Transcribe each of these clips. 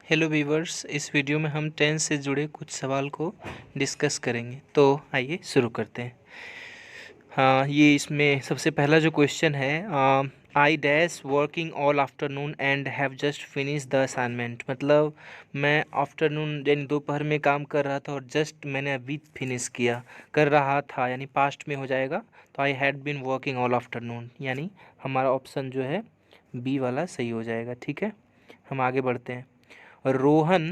Hello viewers, इस video में हम टेंस से जुड़े कुछ सवाल को डिस्कस करेंगे। तो आइए शुरू करते हैं। हाँ, ये इसमें सबसे पहला जो क्वेश्चन है, I dash working all afternoon and have just finish the assignment. मतलब मैं आफ्टरनून यानी दोपहर में काम कर रहा था और जस्ट मैंने अभी फिनिश किया, कर रहा था यानी पास्ट में हो जाएगा। तो I had been working all afternoon, यानी हमारा ऑप्शन जो है बी वाला सही हो जाएगा। ठीक है, हम आगे बढ़ते हैं। Rohan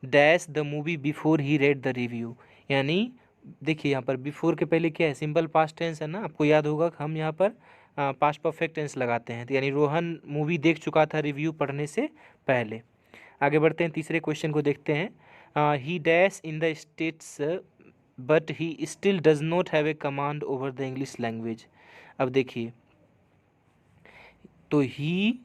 dash the movie before he read the review. यानी देखिए यहाँ पर बिफोर के पहले क्या है, सिंपल पास्ट टेंस है ना। आपको याद होगा कि हम यहाँ पर पास्ट परफेक्ट टेंस लगाते हैं। तो यानी रोहन मूवी देख चुका था रिव्यू पढ़ने से पहले। आगे बढ़ते हैं, तीसरे क्वेश्चन को देखते हैं। ही dash in the States but he still does not have A command over the English language. अब देखिए, तो ही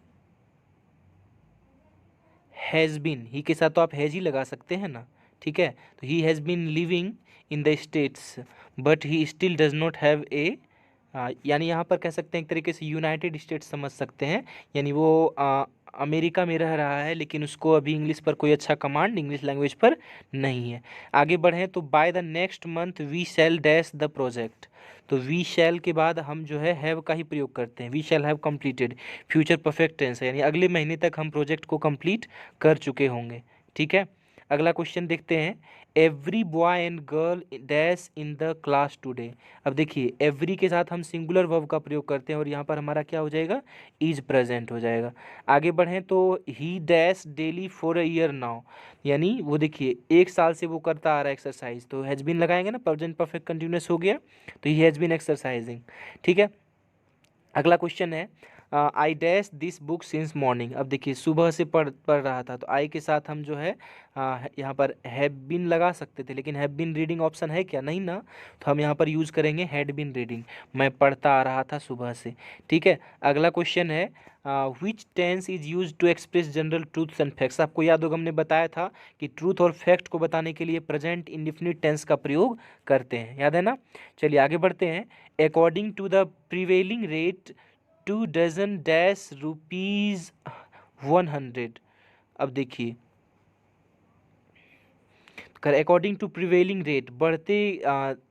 हैज़ बीन, ही के साथ तो आप हैज़ ही लगा सकते हैं ना। ठीक है, तो he has been living in the States but he still does not have a, यानी यहाँ पर कह सकते हैं एक तरीके से यूनाइटेड स्टेट्स समझ सकते हैं। यानी वो अमेरिका में रह रहा है लेकिन उसको अभी इंग्लिश पर कोई अच्छा कमांड इंग्लिश लैंग्वेज पर नहीं है। आगे बढ़ें तो by the next month we shall dash the project. तो वी शैल के बाद हम जो है हैव का ही प्रयोग करते हैं। We shall have completed, future perfect tense है, यानी अगले महीने तक हम प्रोजेक्ट को कंप्लीट कर चुके होंगे। ठीक है, अगला क्वेश्चन देखते हैं। Every boy and girl dash in the class today. अब देखिए, एवरी के साथ हम सिंगुलर वर्ब का प्रयोग करते हैं और यहाँ पर हमारा क्या हो जाएगा, इज प्रेजेंट हो जाएगा। आगे बढ़ें तो ही dash daily for a year now. यानी वो देखिए एक साल से वो करता आ रहा है एक्सरसाइज, तो हैज़ बीन लगाएंगे ना, प्रेजेंट परफेक्ट कंटिन्यूअस हो गया, तो ही हैज़ बीन एक्सरसाइजिंग। ठीक है, अगला क्वेश्चन है। I dash this book since morning. अब देखिए सुबह से पढ़ रहा था, तो आई के साथ हम जो है यहाँ पर हैव बीन लगा सकते थे, लेकिन हैव बीन रीडिंग ऑप्शन है क्या, नहीं ना। तो हम यहाँ पर यूज़ करेंगे हैड बीन रीडिंग, मैं पढ़ता आ रहा था सुबह से। ठीक है, अगला क्वेश्चन है। Which tense is use to express general truths and facts. आपको याद होगा हमने बताया था कि ट्रूथ और फैक्ट को बताने के लिए प्रेजेंट इंडेफिनिट टेंस का प्रयोग करते हैं, याद है ना। चलिए आगे बढ़ते हैं। According to the prevailing rate 2 dozen dash rupees 100। अब देखिए, अकॉर्डिंग टू प्रिवेलिंग रेट, बढ़ते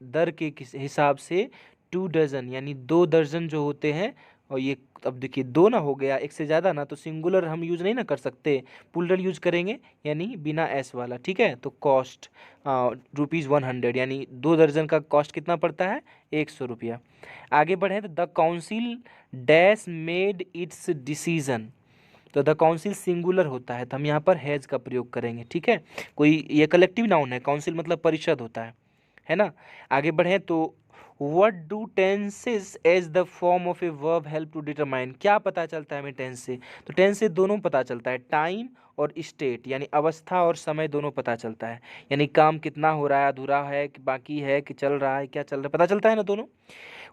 दर के हिसाब से 2 डजन यानी 2 दर्जन जो होते हैं। और ये अब देखिए दो ना हो गया, एक से ज़्यादा ना, तो सिंगुलर हम यूज़ नहीं ना कर सकते, प्लूरल यूज करेंगे यानी बिना एस वाला। ठीक है, तो कॉस्ट ₹100, यानी 2 दर्जन का कॉस्ट कितना पड़ता है, 100 रुपया। आगे बढ़े तो the council dash made it's decision. तो द काउंसिल सिंगुलर होता है, तो हम यहाँ पर हैज़ का प्रयोग करेंगे। ठीक है, कोई ये कलेक्टिव नाउन है, काउंसिल मतलब परिषद होता है ना। आगे बढ़ें तो what do tenses as the form of a verb help to determine. क्या पता चलता है हमें टेंस से, तो टेंस से दोनों पता चलता है, टाइम और स्टेट, यानी अवस्था और समय दोनों पता चलता है। यानी काम कितना हो रहा है, अधूरा है कि बाकी है कि चल रहा है, क्या चल रहा है, पता चलता है ना दोनों।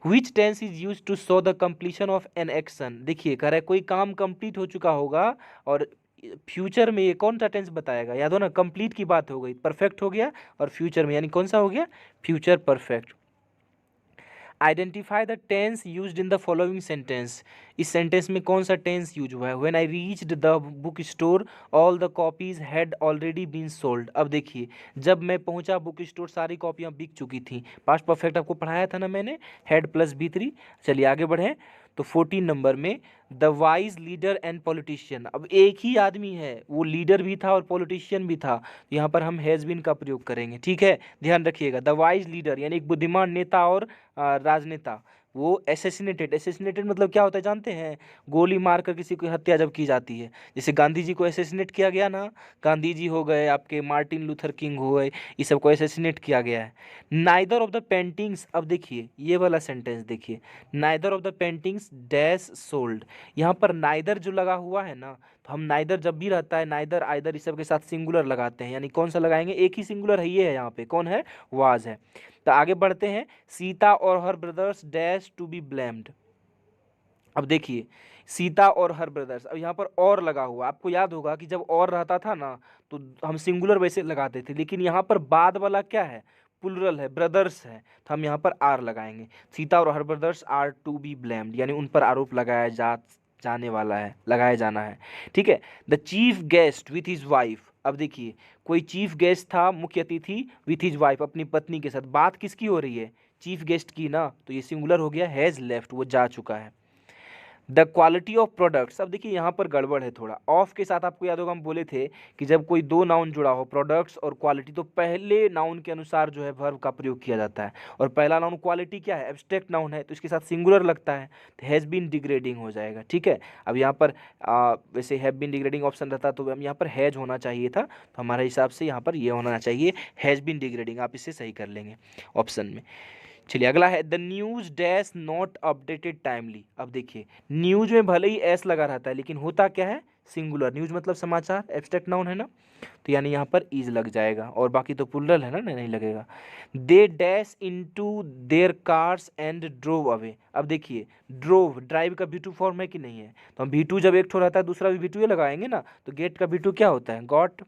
Which tense is use to show the completion of an action. देखिए कह रहा है कोई काम कंप्लीट हो चुका होगा और फ्यूचर में ये कौन सा टेंस बताएगा, याद हो ना, कंप्लीट की बात हो गई, परफेक्ट हो गया, और फ्यूचर में यानी कौन सा हो गया, future perfect. Identify the tense used in the following sentence. इस सेंटेंस में कौन सा टेंस यूज हुआ है। When I reached the book store all the copies had already been sold. अब देखिए, जब मैं पहुंचा बुक स्टोर सारी कॉपियां बिक चुकी थी, पास्ट परफेक्ट आपको पढ़ाया था ना मैंने, हैड प्लस बी3। चलिए आगे बढ़ें तो 14 नंबर में the wise leader and politician. अब एक ही आदमी है, वो लीडर भी था और पॉलिटिशियन भी था, तो यहाँ पर हम हैज़ बीन का प्रयोग करेंगे। ठीक है, ध्यान रखिएगा, द वाइज लीडर यानी एक बुद्धिमान नेता और राजनेता, वो एसेसिनेटेड मतलब क्या होता है जानते हैं, गोली मारकर किसी की हत्या जब की जाती है, जैसे गांधी जी को एसेसिनेट किया गया ना, गांधी जी हो गए आपके, मार्टिन लूथर किंग हो गए, इस सब को एसेसिनेट किया गया है। Neither of the paintings. अब देखिए ये वाला सेंटेंस देखिए, neither of the paintings dash sold. यहाँ पर नाइदर जो लगा हुआ है ना, तो हम नाइदर जब भी रहता है, नाइदर आइदर इस सब के साथ सिंगुलर लगाते हैं, यानी कौन सा लगाएंगे, एक ही सिंगुलर है, ये है यहाँ पे, कौन है, वाज है। तो आगे बढ़ते हैं। सीता और her brothers dash to be blamed. अब देखिए सीता और हर ब्रदर्स, अब यहाँ पर और लगा हुआ, आपको याद होगा कि जब और रहता था ना तो हम सिंगुलर वैसे लगाते थे, लेकिन यहाँ पर बाद वाला क्या है, प्लुरल है, ब्रदर्स है, तो हम यहाँ पर आर लगाएंगे। सीता और her brothers are to be blamed, यानी उन पर आरोप जाने वाला है, लगाया जाना है। ठीक है, the chief guest with his wife. अब देखिए कोई चीफ गेस्ट था, मुख्य अतिथि विथ हिज वाइफ, अपनी पत्नी के साथ। बात किसकी हो रही है? चीफ गेस्ट की ना, तो ये सिंगुलर हो गया, हैज़ लेफ्ट, वो जा चुका है। द क्वालिटी ऑफ प्रोडक्ट्स, अब देखिए यहाँ पर गड़बड़ है थोड़ा। ऑफ के साथ आपको याद होगा हम बोले थे कि जब कोई दो नाउन जुड़ा हो, प्रोडक्ट्स और क्वालिटी, तो पहले नाउन के अनुसार जो है वर्ब का प्रयोग किया जाता है। और पहला नाउन क्वालिटी क्या है? एब्स्ट्रैक्ट नाउन है, तो इसके साथ सिंगुलर लगता है, तो हैज़ बीन डिग्रेडिंग हो जाएगा। ठीक है, अब यहाँ पर वैसे हैव बीन डिग्रेडिंग ऑप्शन रहता तो हम यहाँ पर हैज होना चाहिए था, तो हमारे हिसाब से यहाँ पर ये होना चाहिए हैज़ बीन डिग्रेडिंग। आप इसे सही कर लेंगे ऑप्शन में। चलिए अगला है the news dash not updated timely. अब देखिए न्यूज में भले ही एस लगा रहता है, लेकिन होता क्या है? सिंगुलर। न्यूज मतलब समाचार, एब्स्ट्रैक्ट नाउन है ना, तो यानी यहाँ पर इज लग जाएगा, और बाकी तो प्लुरल है ना, नहीं लगेगा। They dash into their cars and drove away. अब देखिए ड्रोव, ड्राइव का V2 फॉर्म है कि नहीं है? तो हम V2 जब एक ठो रहता है दूसरा भी V2 ही लगाएंगे ना, तो गेट का V2 क्या होता है? गॉट।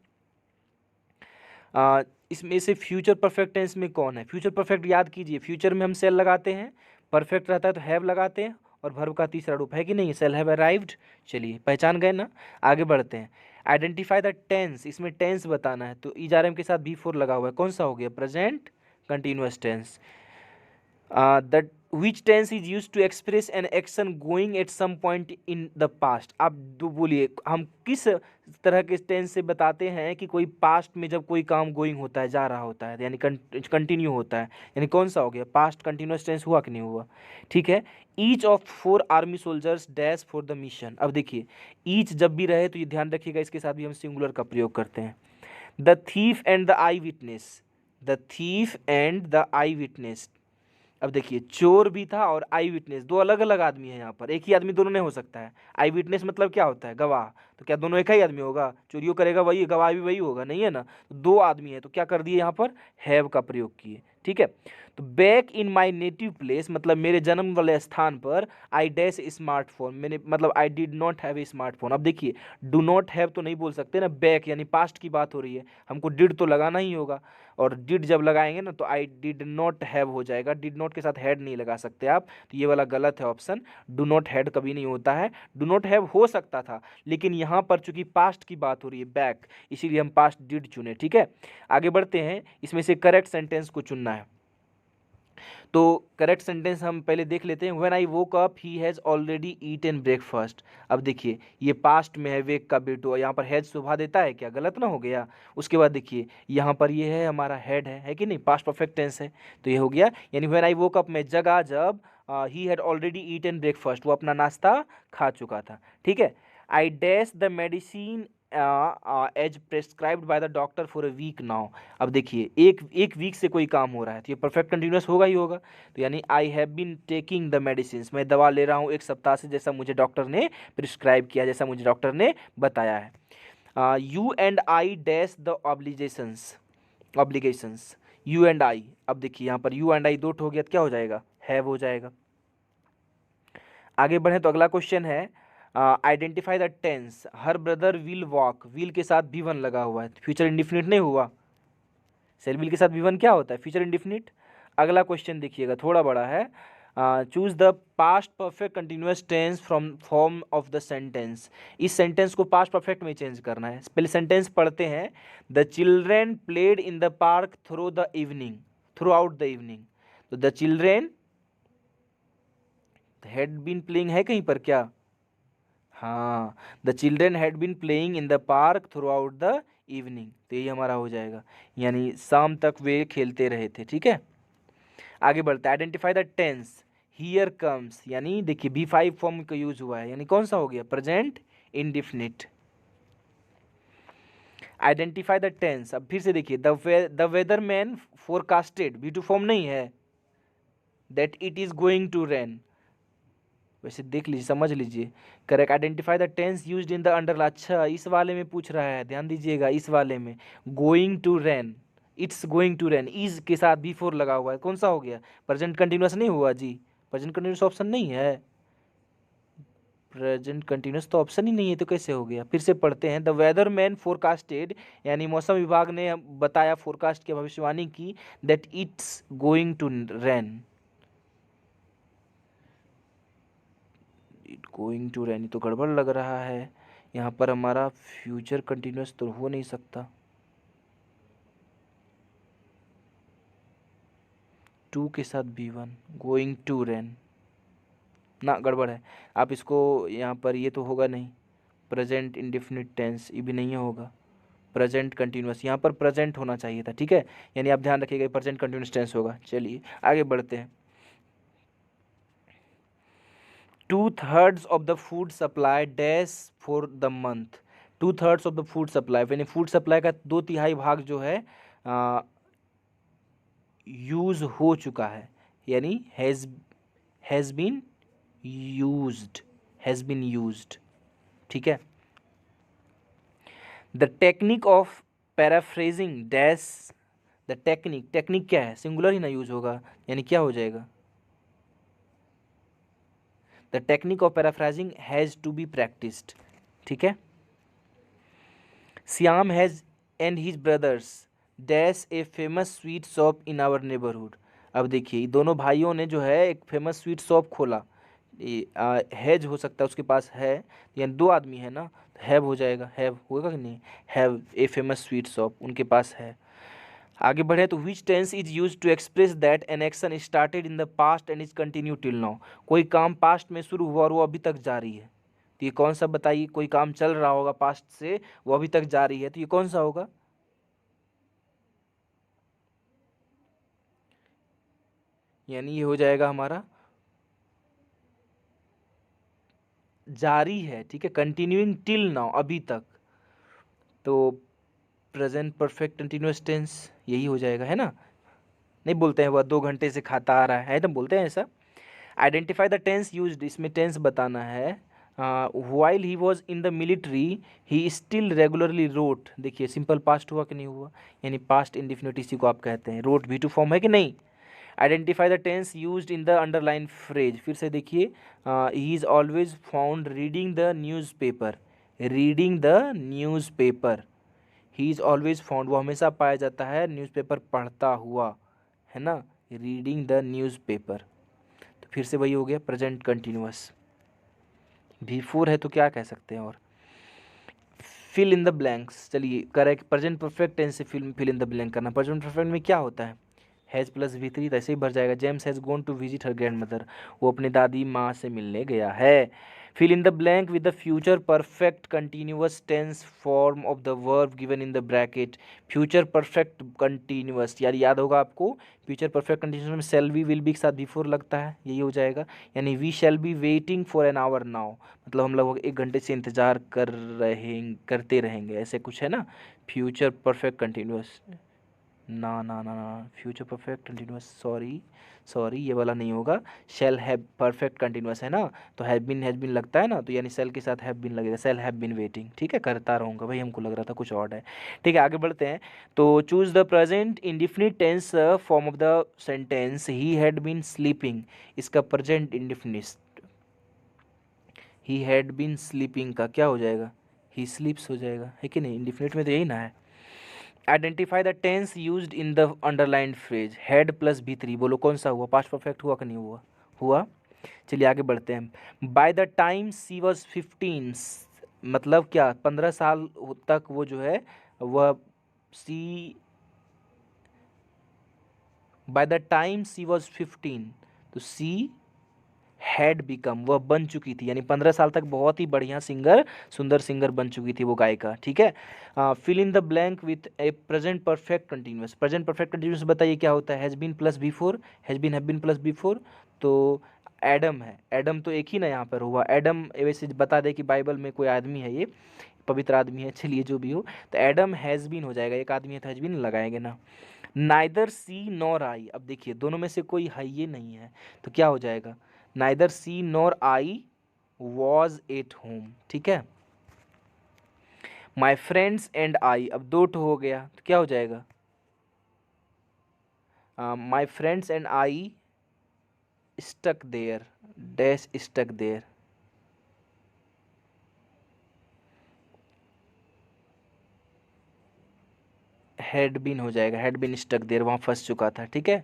इसमें से फ्यूचर परफेक्ट टेंस में कौन है? फ्यूचर परफेक्ट याद कीजिए, फ्यूचर में हम सेल लगाते हैं, परफेक्ट रहता है तो हैव लगाते हैं, और वर्ब का तीसरा रूप है कि नहीं, सेल हैव अराइव्ड। चलिए पहचान गए ना, आगे बढ़ते हैं। आइडेंटिफाई द टेंस, इसमें टेंस बताना है, तो ER के साथ V4 लगा हुआ है, कौन सा हो गया? Present continuous tense. That which tense is use to express an action going at some point in the past. आप दो बोलिए, हम किस तरह के टेंस से बताते हैं कि कोई पास्ट में जब कोई काम गोइंग होता है, जा रहा होता है, यानी कंटिन्यू होता है, यानी कौन सा हो गया? पास्ट कंटिन्यूअस टेंस हुआ कि नहीं हुआ? ठीक है। Each of 4 army soldiers dash for the mission. अब देखिए ईच जब भी रहे तो ये ध्यान रखिएगा, इसके साथ भी हम सिंगुलर का प्रयोग करते हैं। The thief and the I witness, the thief and the I witness. अब देखिए चोर भी था और आई विटनेस, दो अलग अलग आदमी है यहाँ पर, एक ही आदमी दोनों नहीं हो सकता है। आई विटनेस मतलब क्या होता है? गवाह। तो क्या दोनों एक ही आदमी होगा? चोरियों करेगा वही, गवाह भी वही होगा, नहीं है ना। तो दो आदमी है, तो क्या कर दिए यहाँ पर? हैव का प्रयोग किए। ठीक है, तो back in my native place मतलब मेरे जन्म वाले स्थान पर, आई डैश स्मार्टफोन, मैंने मतलब I did not have A smartphone. अब देखिए डू नॉट हैव तो नहीं बोल सकते ना, बैक यानी पास्ट की बात हो रही है, हमको डिड तो लगाना ही होगा, और डिड जब लगाएंगे ना तो आई डिड नॉट हैव हो जाएगा, डिड नॉट के साथ हैड नहीं लगा सकते आप, तो ये वाला गलत है ऑप्शन। डू नॉट हैड कभी नहीं होता है, डू नॉट हैव हो सकता था, लेकिन यहाँ पर चूंकि पास्ट की बात हो रही है बैक, इसीलिए हम पास्ट डिड चुने। ठीक है, आगे बढ़ते हैं, इसमें से करेक्ट सेंटेंस को चुनना है। तो करेक्ट सेंटेंस हम पहले देख लेते हैं। When I woke up he has already eaten breakfast. अब देखिए ये पास्ट में है, वेक का बेटो, यहाँ पर हैज शोभा देता है क्या? गलत ना हो गया। उसके बाद देखिए यहाँ पर ये है हमारा हेड है कि नहीं, पास्ट परफेक्ट टेंस है, तो ये हो गया। यानी व्हेन आई वोक अप, मैं जगा जब, he had already eaten breakfast, वो अपना नाश्ता खा चुका था। ठीक है, I dash the medicine as prescribed by the doctor for a week now. अब देखिए एक वीक से कोई काम हो रहा है, तो ये परफेक्ट कंटिन्यूअस होगा ही होगा, तो यानी I have been taking the medicine, मैं दवा ले रहा हूँ एक सप्ताह से, जैसा मुझे डॉक्टर ने प्रिस्क्राइब किया, जैसा मुझे डॉक्टर ने बताया है। You and I dash the obligations, you and I. अब देखिए यहाँ पर यू एंड आई दो हो गया, तो क्या हो जाएगा? हैव हो जाएगा। आगे बढ़े तो अगला क्वेश्चन है, identify the tense, her brother will walk, will के साथ V1 लगा हुआ है, फ्यूचर इंडिफिनिट नहीं हुआ, सेल विल के साथ V1 क्या होता है? Future indefinite. अगला क्वेश्चन देखिएगा, थोड़ा बड़ा है। Choose the past perfect continuous tense from form of the sentence. इस सेंटेंस को पास्ट परफेक्ट में चेंज करना है। पहले सेंटेंस पढ़ते हैं। The children played in the park throughout the evening. तो the children had been playing है कहीं पर क्या? हाँ, the children had been playing in the park throughout the evening, तो यही हमारा हो जाएगा, यानी शाम तक वे खेलते रहे थे। ठीक है, आगे बढ़ते हैं। Identify the tense, here comes, यानी देखिए B5 फॉर्म का यूज हुआ है, यानी कौन सा हो गया? Present indefinite. Identify the tense, अब फिर से देखिए, the weather man forecasted, V2 form नहीं है, that it is going to rain, वैसे देख लीजिए, समझ लीजिए। Correct, identify the tense used in the underline. अच्छा इस वाले में पूछ रहा है, ध्यान दीजिएगा, इस वाले में going to rain, it's going to rain, is के साथ B4 लगा हुआ है, कौन सा हो गया? प्रेजेंट कंटिन्यूअस नहीं हुआ जी, प्रेजेंट कंटिन्यूअस ऑप्शन नहीं है, प्रेजेंट कंटिन्यूअस तो ऑप्शन ही नहीं है, तो कैसे हो गया? फिर से पढ़ते हैं। द वेदर मैन फोरकास्टेड, यानी मौसम विभाग ने बताया, फोरकास्ट की भविष्यवाणी की, that it's going to rain, it going to rain तो गड़बड़ लग रहा है, यहाँ पर हमारा फ्यूचर कंटिन्यूस तो हो नहीं सकता, टू के साथ B1 गोइंग टू रेन ना, गड़बड़ है। आप इसको यहाँ पर ये तो होगा नहीं, प्रेजेंट इंडेफिनिट टेंस ये भी नहीं होगा, प्रेजेंट कंटिन्यूस, यहाँ पर प्रेजेंट होना चाहिए था, ठीक है। यानी आप ध्यान रखिएगा प्रेजेंट कंटिन्यूस टेंस होगा। चलिए आगे बढ़ते हैं। 2/3 of the food supply dash for the month, 2/3 of the food supply, यानी फूड सप्लाई का 2/3 भाग जो है यूज हो चुका है, यानी has been used, has been used, ठीक है। The technique of paraphrasing dash, the technique, technique क्या है, सिंगुलर ही ना यूज होगा, यानी क्या हो जाएगा, the technique of paraphrasing has to be practised, ठीक है। Shyam has and his brothers dash a famous sweet shop in our neighbourhood. अब देखिए दोनों भाइयों ने जो है एक फेमस स्वीट शॉप खोला, हैज हो सकता है उसके पास है, यानी दो आदमी है ना, हैव हो जाएगा, हैव होगा कि नहीं, have a famous sweet shop उनके पास है। आगे बढ़े तो which tense is use to express that an action started in the past and is continue till now, कोई काम पास्ट में शुरू हुआ और वो अभी तक जारी है, तो ये कौन सा बताइए, कोई काम चल रहा होगा पास्ट से वो अभी तक जारी है, तो ये कौन सा होगा, यानी ये हो जाएगा हमारा जारी है, ठीक है, कंटिन्यूइंग टिल नाउ अभी तक, तो प्रेजेंट परफेक्ट कंटिन्यूअस टेंस यही हो जाएगा, है ना। नहीं बोलते हैं वह 2 घंटे से खाता आ रहा है ना, बोलते हैं ऐसा। आइडेंटिफाई द टेंस यूज्ड, इसमें टेंस बताना है। While he was in the military he still regularly wrote, देखिए सिंपल पास्ट हुआ कि नहीं हुआ, यानी पास्ट इंडिफिनिट इसी को आप कहते हैं, रोट V2 फॉर्म है कि नहीं। Identify the tense used in the underline phrase, फिर से देखिए, he is always found reading the newspaper, reading the newspaper, he is always found वो हमेशा पाया जाता है न्यूज़पेपर पढ़ता हुआ, है ना, रीडिंग द न्यूज़पेपर, तो फिर से वही हो गया प्रेजेंट कंटिन्यूअस। V4 है तो क्या कह सकते हैं, और फिल इन द ब्लैंक्स, चलिए करेक्ट, प्रेजेंट परफेक्ट टेंस से फिल इन द ब्लैंक करना, प्रेजेंट परफेक्ट में क्या होता है, हैज़ प्लस V3, तो ऐसे ही भर जाएगा। James has gone to visit her grandmother, वो अपनी दादी माँ से मिलने गया है। Fill in the blank with the future perfect continuous tense form of the verb given in the bracket, future perfect continuous, यार याद होगा आपको, फ्यूचर परफेक्ट कंटिन्यूअस में शैल बी विल बी के साथ V4 लगता है, यही हो जाएगा, यानी we shall be waiting for an hour now, मतलब हम लोग 1 घंटे से इंतज़ार करते रहेंगे, ऐसे कुछ है ना, फ्यूचर परफेक्ट कंटिन्यूअस, ना ना ना ना, future perfect continuous, sorry sorry ये वाला नहीं होगा, शेल हैव परफेक्ट कंटिन्यूअस है ना, तो हैव बीन लगता है ना, तो यानी सेल के साथ हैव बीन लगेगा, सेल हैव बीन वेटिंग, ठीक है, करता रहूँगा भाई, हमको लग रहा था कुछ और है, ठीक है। आगे बढ़ते हैं, तो choose the present indefinite tense form of the sentence he had been sleeping, इसका present indefinite, he had been sleeping का क्या हो जाएगा, ही स्लीप्स हो जाएगा, है कि नहीं, इंडिफिनिट में तो यही ना है। Identify the tense used in the underlined phrase, had plus V3, बोलो कौन सा हुआ, पास्ट परफेक्ट हुआ कि नहीं हुआ, हुआ। चलिए आगे बढ़ते हैं। By the time she was 15, मतलब क्या, 15 साल तक वो जो है वह she, by the time she was 15, तो सी हैड बिकम, वह बन चुकी थी, यानी 15 साल तक बहुत ही बढ़िया सिंगर, सुंदर सिंगर बन चुकी थी वो गायिका, ठीक है। Fill in the blank with a present perfect continuous, present perfect continuous बताइए क्या होता है, has been plus V4, has been have been plus V4, तो एडम है, एडम तो एक ही ना यहाँ पर हुआ, एडम वैसे बता दे कि बाइबल में कोई आदमी है, ये पवित्र आदमी है, चलिए जो भी हो, तो एडम हैज़ बीन हो जाएगा, एक आदमी है तो हैज़ बीन लगाएंगे ना। नाइदर सी नॉर आई, अब देखिए दोनों में से कोई है ये नहीं है, तो क्या हो जाएगा, neither she nor I was at home, ठीक है। माई फ्रेंड्स एंड आई, अब दो ठो हो गया, तो क्या हो जाएगा, my friends and I stuck there, dash stuck there, had been हो जाएगा, हैड बीन स्टक देयर, वहां फंस चुका था, ठीक है।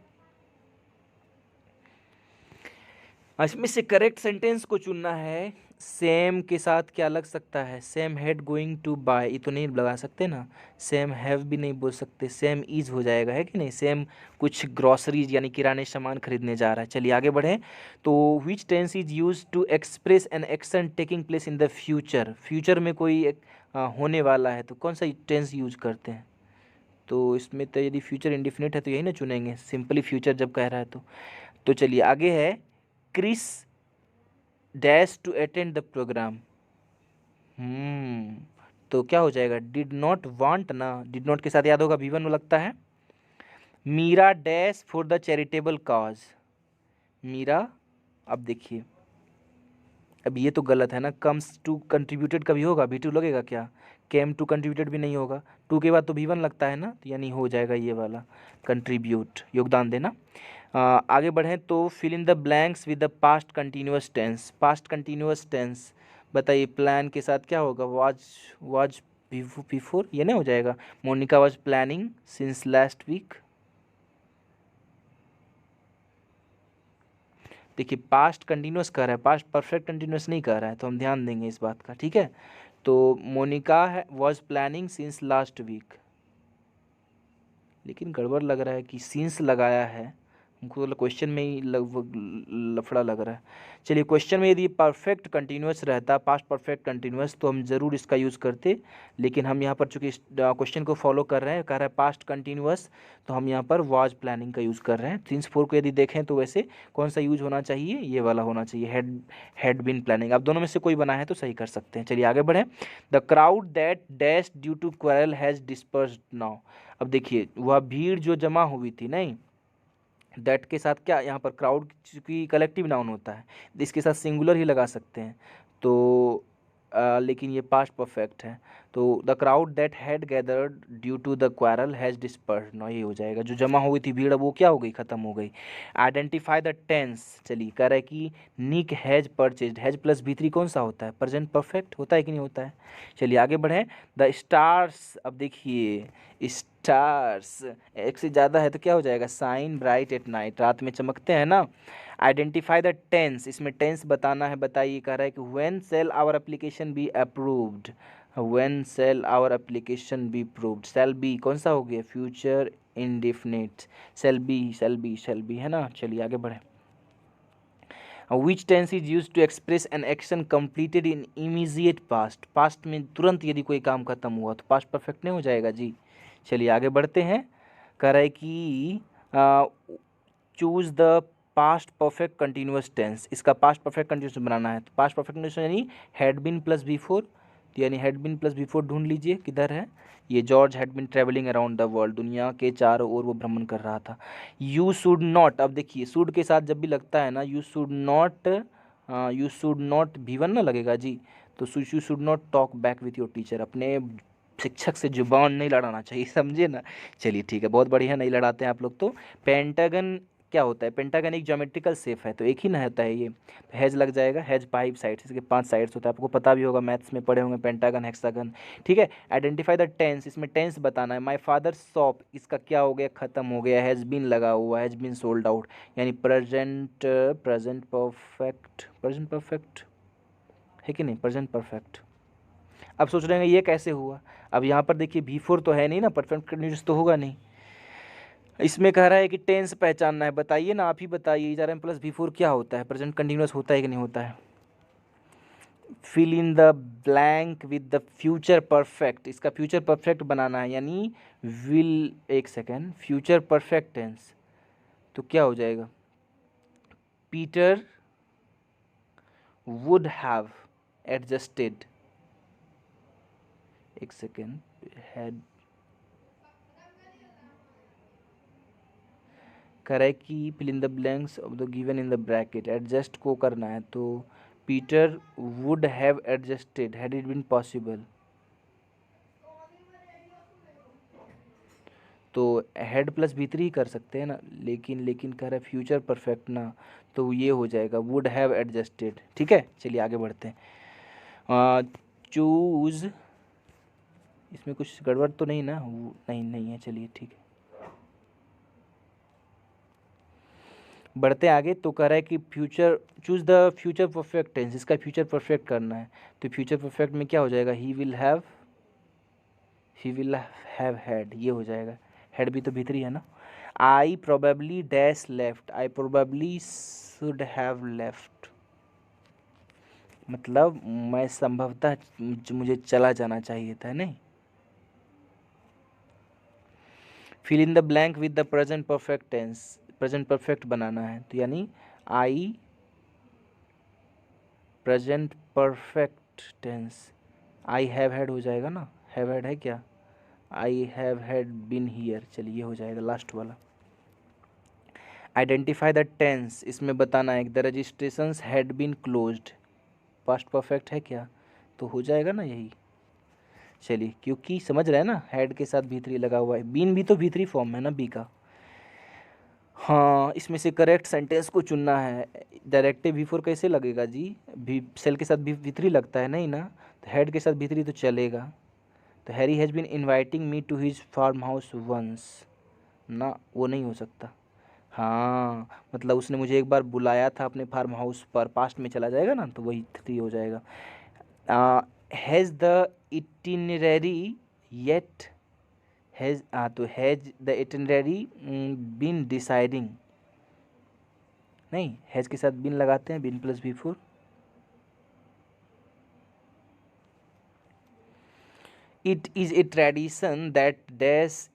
इसमें से करेक्ट सेंटेंस को चुनना है। सेम के साथ क्या लग सकता है? Same had going to buy, ये तो नहीं लगा सकते ना। सेम हैव भी नहीं बोल सकते, सेम इज हो जाएगा, है कि नहीं। सेम कुछ ग्रॉसरीज यानी किराने सामान खरीदने जा रहा है। चलिए आगे बढ़ें। तो which tense is use to express an action taking place in the future. Future में कोई होने वाला है तो कौन सा टेंस यूज करते हैं? तो इसमें तो यदि फ्यूचर इंडिफिनिट है तो यही ना चुनेंगे, सिंपली फ्यूचर जब कह रहा है तो चलिए आगे है। Chris dash to attend the programme. तो क्या हो जाएगा? डिड नॉट वांट ना, डिड नॉट के साथ याद होगा V1 लगता है। Meera dash for the charitable cause. Meera, अब देखिए, अब ये तो गलत है ना। कम्स टू कंट्रीब्यूटेड कभी होगा? V2 लगेगा क्या? केम टू कंट्रीब्यूटेड भी नहीं होगा। 2 के बाद तो V1 लगता है ना, तो यानी हो जाएगा ये वाला कंट्रीब्यूट, योगदान देना। आगे बढ़ें तो fill in the blanks with the past continuous tense. Past continuous tense बताइए, प्लान के साथ क्या होगा? वाज बिफोर, ये नहीं हो जाएगा? Monica was planning since last week. देखिए पास्ट कंटिन्यूअस कर रहा है, पास्ट परफेक्ट कंटिन्यूअस नहीं कर रहा है, तो हम ध्यान देंगे इस बात का, ठीक है। तो Monica was planning since last week, लेकिन गड़बड़ लग रहा है कि सिंस लगाया है। हमको तो क्वेश्चन में ही लगभग लफड़ा लग रहा है। चलिए क्वेश्चन में यदि परफेक्ट कंटिन्यूअस रहता, पास्ट परफेक्ट कंटिन्यूअस, तो हम ज़रूर इसका यूज़ करते। लेकिन हम यहाँ पर चूँकि इस क्वेश्चन को फॉलो कर रहे हैं, कह रहा है पास्ट कंटिन्यूअस, तो हम यहाँ पर वाज प्लानिंग का यूज़ कर रहे हैं। सिंस 4 को यदि देखें तो वैसे कौन सा यूज होना चाहिए? ये वाला होना चाहिए, हैड बीन प्लानिंग। अब दोनों में से कोई बना है तो सही कर सकते हैं। चलिए आगे बढ़ें। The crowd that dash due to quarrel has dispersed now. अब देखिए वह भीड़ जो जमा हुई थी, नहीं, दैट के साथ क्या, यहाँ पर क्राउड की कलेक्टिव नाउन होता है, इसके साथ सिंगुलर ही लगा सकते हैं। तो लेकिन ये पास्ट परफेक्ट है। तो the crowd that had gathered due to the quarrel has dispersed now, ये हो जाएगा। जो जमा हुई थी भीड़, अब वो क्या हो गई? ख़त्म हो गई। Identify the tense. चलिए कह रहा है कि Nick has purchased. Has plus V3 कौन सा होता है? प्रेजेंट परफेक्ट होता है कि नहीं होता है? चलिए आगे बढ़ें। द स्टार्स, अब देखिए स्टार्स एक से ज़्यादा है तो क्या हो जाएगा? साइन ब्राइट एट नाइट, रात में चमकते हैं ना। आइडेंटिफाई द टेंस, इसमें टेंस बताना है। बताइए, कह रहा है कि when shall our application be approved. When shall our application be approved, shall be कौन सा हो गया? Future indefinite. शैल बी है ना। चलिए आगे बढ़े। Which tense is use to express an action completed in immediate past. Past में तुरंत यदि कोई काम खत्म हुआ तो पास्ट परफेक्ट नहीं हो जाएगा जी। चलिए आगे बढ़ते हैं। कह रहा है कि choose the past perfect continuous tense. इसका पास्ट परफेक्ट कंटिन्यूअस बनाना है, तो पास्ट परफेक्ट कंटिन्यूअस यानी हैड बीन प्लस V4, यानी हैड बीन प्लस V4 ढूंढ लीजिए किधर है। ये George had been travelling around the world, दुनिया के चारों ओर वो भ्रमण कर रहा था। यू शुड नॉट, अब देखिए शुड के साथ जब भी लगता है ना, यू शुड नॉट V1 ना लगेगा जी। तो you should not talk back with your teacher. अपने शिक्षक से जुबान नहीं लड़ाना चाहिए, समझे ना। चलिए ठीक है, बहुत बढ़िया, नहीं लड़ाते हैं आप लोग तो। पेंटागन क्या होता है? पेंटागन एक ज्योमेट्रिकल शेप है, तो एक ही ना होता है ये। हैज लग जाएगा, हैज 5 साइड्स, इसके 5 साइड्स होता है, आपको पता भी होगा, मैथ्स में पढ़े होंगे पेंटागन, हेक्सागन, ठीक है। आइडेंटिफाई द टेंस, इसमें टेंस बताना है। माय फादर शॉप, इसका क्या हो गया? ख़त्म हो गया। हैज़ बीन लगा हुआ, हैज़ बीन सोल्ड आउट, यानी प्रेजेंट परफेक्ट है कि नहीं? Present perfect. अब सोच रहे हैं ये कैसे हुआ? अब यहाँ पर देखिए V4 तो है नहीं ना, परफेक्ट कंटिन्यूअस तो होगा नहीं। इसमें कह रहा है कि टेंस पहचानना है। बताइए ना, आप ही बताइए, इधर प्लस V4 क्या होता है? प्रेजेंट कंटिन्यूअस होता है कि नहीं होता है? Fill in the blank with the future perfect, इसका फ्यूचर परफेक्ट बनाना है, यानी विल, एक सेकेंड, फ्यूचर परफेक्ट टेंस तो क्या हो जाएगा? पीटर वुड हैव एडजस्टेड, एक सेकेंड, हैड, कह रहा है कि fill in the blanks of the given in the bracket, adjust को करना है, तो Peter would have adjusted had it been possible. तो हेड प्लस V3 ही कर सकते हैं ना, लेकिन कह रहा है फ्यूचर परफेक्ट ना, तो ये हो जाएगा वुड हैव एडजस्टेड, ठीक है। चलिए आगे बढ़ते हैं। चूज, इसमें कुछ गड़बड़ तो नहीं ना? नहीं है, चलिए ठीक है। बढ़ते आगे तो कह रहा है कि future, choose the future perfect tense, इसका फ्यूचर परफेक्ट करना है। तो फ्यूचर परफेक्ट में क्या हो जाएगा, ही विल हैव हैड, ये हो जाएगा। हैड भी तो भीतरी है ना। I probably dash left, I probably should have left, मतलब मैं संभवतः मुझे चला जाना चाहिए था, नहीं। Fill in the blank with the present perfect tense, present perfect बनाना है, तो यानी I present perfect tense, I have had हो जाएगा ना, हैव हैड है क्या, I have had been here, चलिए हो जाएगा लास्ट वाला। आइडेंटिफाई द टेंस, इसमें बताना है the registration had been closed, past perfect है क्या, तो हो जाएगा ना यही। चलिए, क्योंकि समझ रहे हैं ना, हैड के साथ भीतरी लगा हुआ है, बीन भी तो भीतरी फॉर्म है ना बी का। हाँ, इसमें से करेक्ट सेंटेंस को चुनना है। डायरेक्टिव बिफोर कैसे लगेगा जी, भी सेल के साथ भी भीतरी लगता है नहीं ना, तो हेड के साथ भीतरी तो चलेगा। तो Harry has been inviting me to his farm house once, ना वो नहीं हो सकता। हाँ, मतलब उसने मुझे एक बार बुलाया था अपने फार्म हाउस पर, पास्ट में चला जाएगा ना, तो वही थ्री हो जाएगा। Has the itinerary yet, has, तो has the itinerary been deciding, नहीं, हैज़ के साथ बिन लगाते हैं, been plus before. It is a tradition that dash,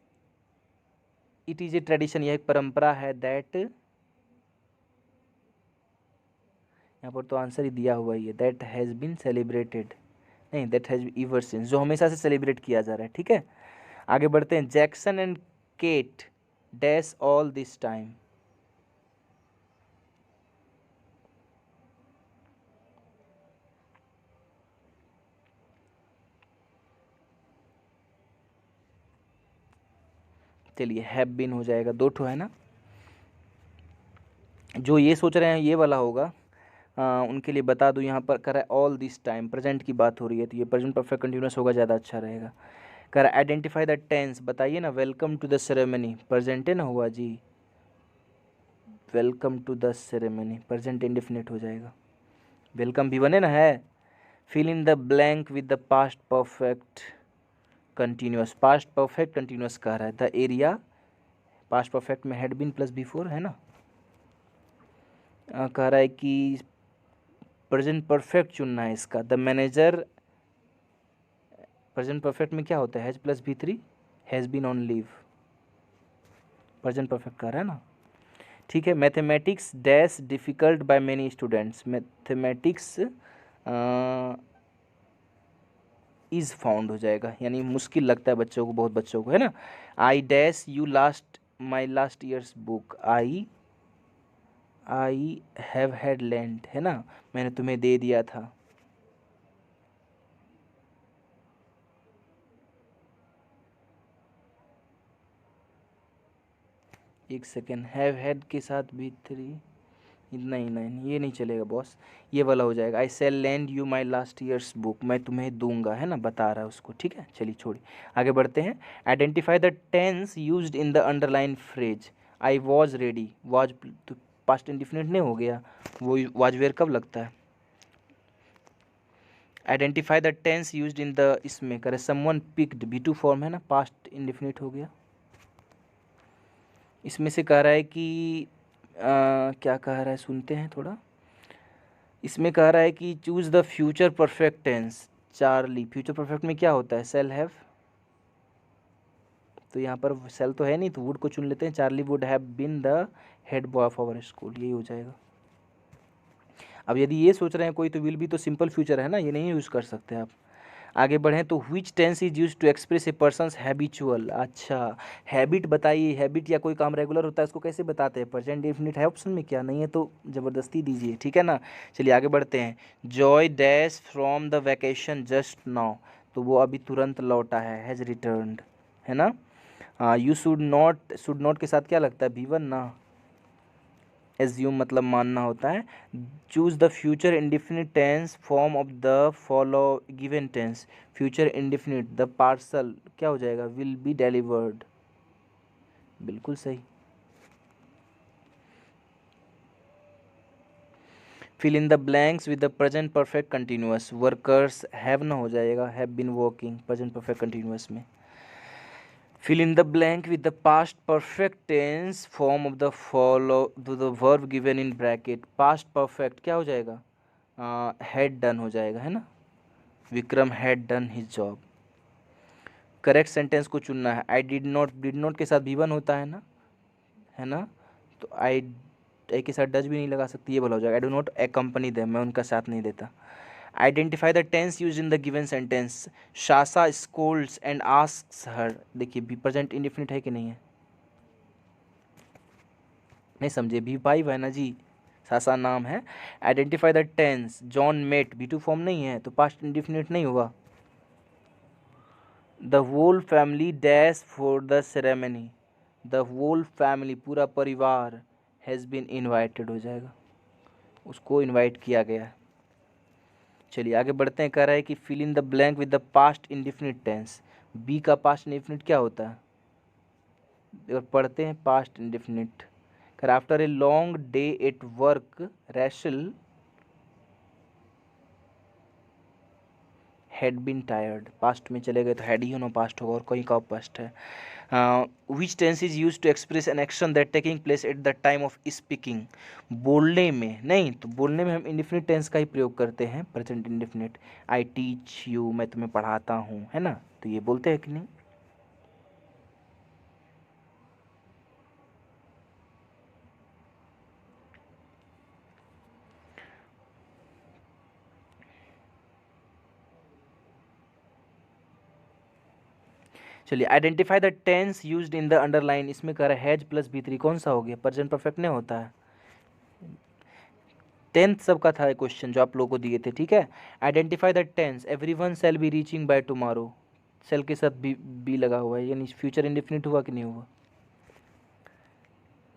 it is a tradition, यह एक परंपरा है, दैट, यहाँ पर तो आंसर ही दिया हुआ ही है, दैट हैज़ बीन सेलिब्रेटेड, नहीं, दैट हैज़ एवर सिंस, जो हमेशा से सेलिब्रेट किया जा रहा है, ठीक है। आगे बढ़ते हैं। Jackson and Kate dash all this time, चलिए हैव बीन हो जाएगा, दो ठो है ना। जो ये सोच रहे हैं ये वाला होगा, उनके लिए बता दूं, यहाँ पर कह रहा है ऑल दिस टाइम, प्रेजेंट की बात हो रही है, तो ये प्रेजेंट परफेक्ट कंटिन्यूस होगा, ज़्यादा अच्छा रहेगा। कह रहा है आइडेंटिफाई द टेंस, बताइए ना, welcome to the ceremony, present है ना हुआ जी, welcome to the ceremony, present indefinite हो जाएगा। वेलकम भी बने ना है। Fill in the blank with the past perfect continuous, past perfect continuous कह रहा है। द एरिया, पास्ट परफेक्ट में हैड बीन प्लस बिफोर है ना। कह रहा है कि प्रेजेंट परफेक्ट चुनना है इसका। द मैनेजर, प्रेजेंट परफेक्ट में क्या होता है, has plus V three, has been on leave, present perfect कह रहा है ना, ठीक है। Mathematics dash difficult by many students, mathematics is found हो जाएगा, यानी मुश्किल लगता है बच्चों को, बहुत बच्चों को, है ना। I dash you last my last years book, I have had land, है ना, मैंने तुम्हें दे दिया था। एक सेकेंड, हैव हैड के साथ भी थ्री, नहीं नहीं, ये नहीं चलेगा बॉस, ये वाला हो जाएगा। I sell land you my last years book, मैं तुम्हें दूंगा, है ना, बता रहा है उसको, ठीक है। चलिए छोड़िए, आगे बढ़ते हैं। Identify the tense used in the underline phrase, I was ready, was तो पास्ट इंडिफिनिट नहीं हो गया, वो वॉज वेयर कब लगता है। Identify the tense used in the, इसमें करे someone picked, V two form है ना, पास्ट इंडिफिनिट हो गया। इसमें से कह रहा है कि क्या कह रहा है, सुनते हैं थोड़ा। इसमें कह रहा है कि choose the future perfect tense, Charlie, future perfect में क्या होता है, सेल हैव, तो यहाँ पर सेल तो है नहीं, तो वुड को चुन लेते हैं। Charlie would have been the head boy of our school, यही हो जाएगा। अब यदि ये सोच रहे हैं कोई, तो विल भी तो सिंपल फ्यूचर है ना, ये नहीं यूज़ कर सकते आप। आगे बढ़ें तो which tense is use to express a person's habitual, अच्छा, हैबिट बताइए, हैबिट या कोई काम रेगुलर होता है उसको कैसे बताते हैं, प्रेजेंट डेफिनिट है ऑप्शन में, क्या नहीं है तो ज़बरदस्ती दीजिए, ठीक है ना। चलिए आगे बढ़ते हैं। Joy dash from the vacation just now, तो वो अभी तुरंत लौटा है, हैज़ रिटर्नड, है ना। यू शुड नॉट के साथ क्या लगता है, भी1 ना, एज्यूम मतलब मानना होता है। Choose the future indefinite tense form of the follow given tense, future indefinite, the parcel क्या हो जाएगा, विल बी डिलीवर्ड, बिल्कुल सही। Fill in the blanks with the present perfect continuous, workers have ना हो जाएगा, have been working present perfect continuous में। Fill in the blank with the past perfect tense form of the follow the verb given in bracket, past perfect क्या हो जाएगा, had done हो जाएगा, है ना, Vikram had done his job. Correct sentence को चुनना है। आई डिड नॉट के साथ भी वन होता है ना, तो आई के साथ डज भी नहीं लगा सकती, ये बोला हो जाएगा। I do not accompany them, मैं उनका साथ नहीं देता। Identify the tense use in the given sentence, Sasha scolds and asks her, देखिए भी प्रेजेंट इंडेफिनिट है कि नहीं है, नहीं समझे, भी फाइव है ना जी, शासा नाम है। Identify the tense, John met, V two form नहीं है तो पास्ट इंडेफिनिट नहीं होगा। The whole family dash for the ceremony, the whole family पूरा परिवार, हैज़ बीन इन्वाइटेड हो जाएगा, उसको इनवाइट किया गया है। चलिए आगे बढ़ते हैं। कह रहा है कि fill in the blank with the past indefinite tense, be का पास्ट इंडिफिनिट क्या होता है, और पढ़ते हैं पास्ट इंडिफिनिट। कर after a long day at work Rachel had been tired, past में चले गए तो हैड ही होना पास्ट होगा, और कहीं का पास्ट है। Which tense is use to express an action that taking place at the time of speaking, बोलने में नहीं, तो बोलने में हम इंडिफिनिट टेंस का ही प्रयोग करते हैं, present indefinite. I teach you, मैं तुम्हें पढ़ाता हूँ, है ना, तो ये बोलते हैं कि नहीं। चलिए identify the tense used in the underline, इसमें कह रहा है हैज प्लस बी3 कौन सा हो गया, प्रेजेंट परफेक्ट नहीं होता है। 10th सबका था क्वेश्चन जो आप लोगों को दिए थे, ठीक है। Identify the tense, everyone shall be reaching by tomorrow, shall के साथ बी लगा हुआ है, यानी फ्यूचर इंडेफिनिट हुआ कि नहीं हुआ।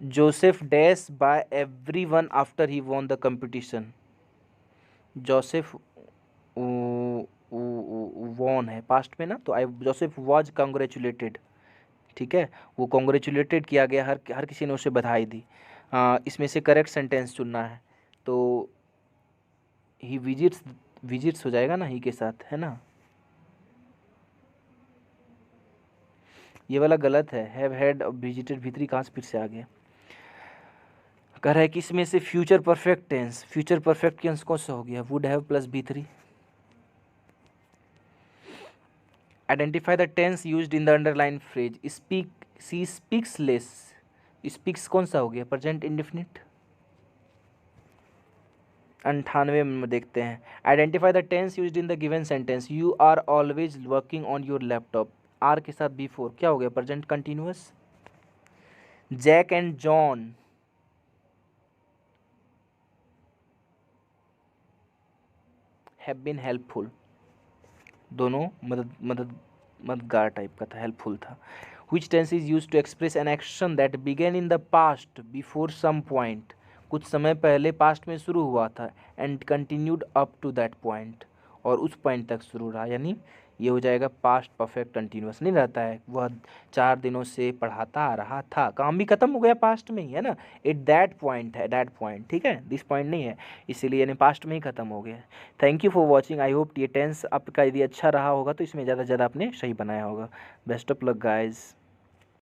Joseph dash by everyone after he won the competition, Joseph won है पास्ट में ना, तो आई जोसेफ वाज कॉन्ग्रेचुलेटेड, ठीक है, वो कॉन्ग्रेचुलेटेड किया गया, हर किसी ने उसे बधाई दी। इसमें से करेक्ट सेंटेंस चुनना है, तो ही विजिट्स हो जाएगा ना ही के साथ, है ना, ये वाला गलत है, हैव हैड विजिटेड भीतरी कहाँ से फिर से आ गया। कह रहा है कि इसमें से future perfect tense, future perfect tense कौन सा हो गया, वुड हैव प्लस बी3। Identify the tense used in the underline phrase, speak she speaks less, speaks कौन सा हो गया, प्रेजेंट इंडेफिनिट। 98 में देखते हैं। Identify the tense used in the given sentence, you are always working on your laptop, are के साथ before क्या हो गया, present continuous. Jack and John have been helpful, दोनों मददगार टाइप का था, हेल्पफुल था। Which tense is use to express an action that began in the past before some point, कुछ समय पहले पास्ट में शुरू हुआ था, and continued up to that point, और उस पॉइंट तक शुरू रहा, यानी ये हो जाएगा पास्ट परफेक्ट कंटिन्यूअस नहीं रहता है, वह 4 दिनों से पढ़ाता आ रहा था, काम भी खत्म हो गया पास्ट में ही, है ना, एट दैट पॉइंट है, दैट पॉइंट, ठीक है, दिस पॉइंट नहीं है, इसीलिए यानी पास्ट में ही खत्म हो गया। Thank you for watching, I hope ये टेंस आपका यदि अच्छा रहा होगा तो इसमें ज़्यादा से ज़्यादा आपने सही बनाया होगा। Best of luck guys.